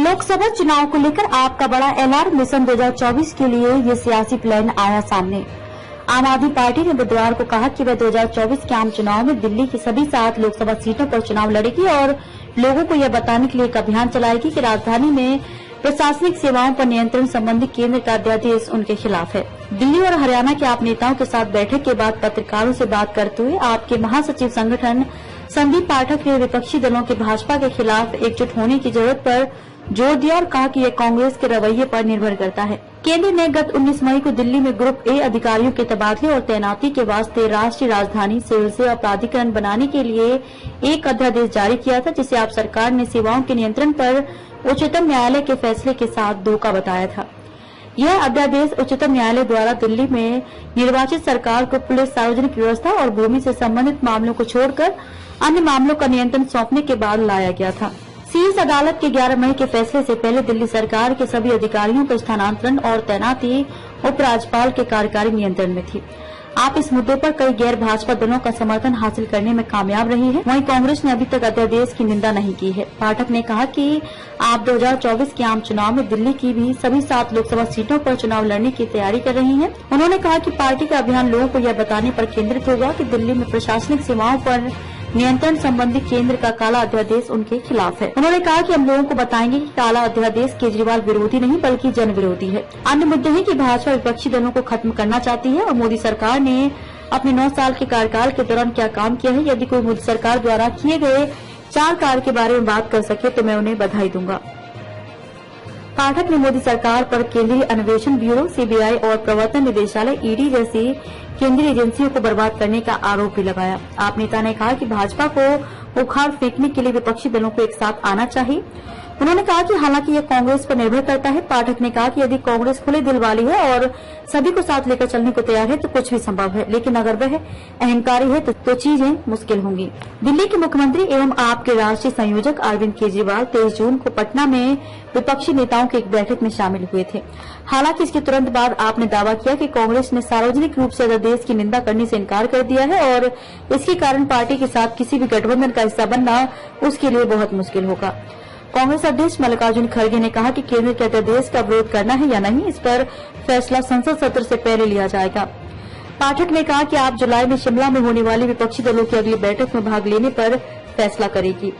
लोकसभा चुनाव को लेकर आपका बड़ा एलान। मिशन 2024 के लिए ये सियासी प्लान आया सामने। आम आदमी पार्टी ने बुधवार को कहा कि वह 2024 के आम चुनाव में दिल्ली की सभी 7 लोकसभा सीटों पर चुनाव लड़ेगी और लोगों को यह बताने के लिए एक अभियान चलाएगी कि राजधानी में प्रशासनिक सेवाओं पर नियंत्रण संबंधी केंद्र का अध्यादेश उनके खिलाफ है। दिल्ली और हरियाणा के आप नेताओं के साथ बैठक के बाद पत्रकारों से बात करते हुए आपके महासचिव संगठन संदीप पाठक ने विपक्षी दलों के भाजपा के खिलाफ एकजुट होने की जरूरत पर जोर दिया और कहा कि यह कांग्रेस के रवैये पर निर्भर करता है। केंद्र ने गत 19 मई को दिल्ली में ग्रुप ए अधिकारियों के तबादले और तैनाती के वास्ते राष्ट्रीय राजधानी सिविल सेवा प्राधिकरण बनाने के लिए एक अध्यादेश जारी किया था, जिसे आप सरकार ने सेवाओं के नियंत्रण पर उच्चतम न्यायालय के फैसले के साथ धोखा बताया था। यह अध्यादेश उच्चतम न्यायालय द्वारा दिल्ली में निर्वाचित सरकार को पुलिस, सार्वजनिक व्यवस्था और भूमि से संबंधित मामलों को छोड़कर अन्य मामलों का नियंत्रण सौंपने के बाद लाया गया था। शीर्ष अदालत के 11 मई के फैसले से पहले दिल्ली सरकार के सभी अधिकारियों का स्थानांतरण और तैनाती उपराज्यपाल के कार्यकारी नियंत्रण में थी। आप इस मुद्दे पर कई गैर भाजपा दलों का समर्थन हासिल करने में कामयाब रही है। वहीं कांग्रेस ने अभी तक अध्यादेश की निंदा नहीं की है। पाठक ने कहा कि आप 2024 के आम चुनाव में दिल्ली की भी सभी 7 लोकसभा सीटों पर चुनाव लड़ने की तैयारी कर रही हैं। उन्होंने कहा कि पार्टी का अभियान लोगों को यह बताने पर केंद्रित होगा कि दिल्ली में प्रशासनिक सेवाओं पर नियंत्रण संबंधी केंद्र का काला अध्यादेश उनके खिलाफ है। उन्होंने कहा कि हम लोगों को बताएंगे कि काला अध्यादेश केजरीवाल विरोधी नहीं बल्कि जन विरोधी है। अन्य मुद्दे है कि भाजपा विपक्षी दलों को खत्म करना चाहती है और मोदी सरकार ने अपने 9 साल के कार्यकाल के दौरान क्या काम किया है। यदि कोई मोदी सरकार द्वारा किए गए 4 कार्य के बारे में बात कर सके तो मैं उन्हें बधाई दूंगा। पाठक ने मोदी सरकार पर केंद्रीय अन्वेषण ब्यूरो सीबीआई और प्रवर्तन निदेशालय ईडी जैसी केंद्रीय एजेंसियों को बर्बाद करने का आरोप भी लगाया। आप नेता ने कहा कि भाजपा को उखाड़ फेंकने के लिए विपक्षी दलों को एक साथ आना चाहिए। उन्होंने कहा कि हालांकि यह कांग्रेस पर निर्भर करता है। पाठक ने कहा कि यदि कांग्रेस खुले दिल वाली है और सभी को साथ लेकर चलने को तैयार है तो कुछ भी संभव है, लेकिन अगर वह अहंकारी है तो चीजें मुश्किल होंगी। दिल्ली के मुख्यमंत्री एवं आपके राष्ट्रीय संयोजक अरविंद केजरीवाल 23 जून को पटना में विपक्षी नेताओं की एक बैठक में शामिल हुए थे। हालांकि इसके तुरंत बाद आपने दावा किया कि कांग्रेस ने सार्वजनिक रूप से अध्यादेश की निंदा करने से इनकार कर दिया है और इसके कारण पार्टी के साथ किसी भी गठबंधन का हिस्सा बनना उसके लिए बहुत मुश्किल होगा। कांग्रेस अध्यक्ष मल्लिकार्जुन खड़गे ने कहा कि केंद्र के अध्यादेश का विरोध करना है या नहीं, इस पर फैसला संसद सत्र से पहले लिया जाएगा। पाठक ने कहा कि आप जुलाई में शिमला में होने वाली विपक्षी दलों की अगली बैठक में भाग लेने पर फैसला करेगी।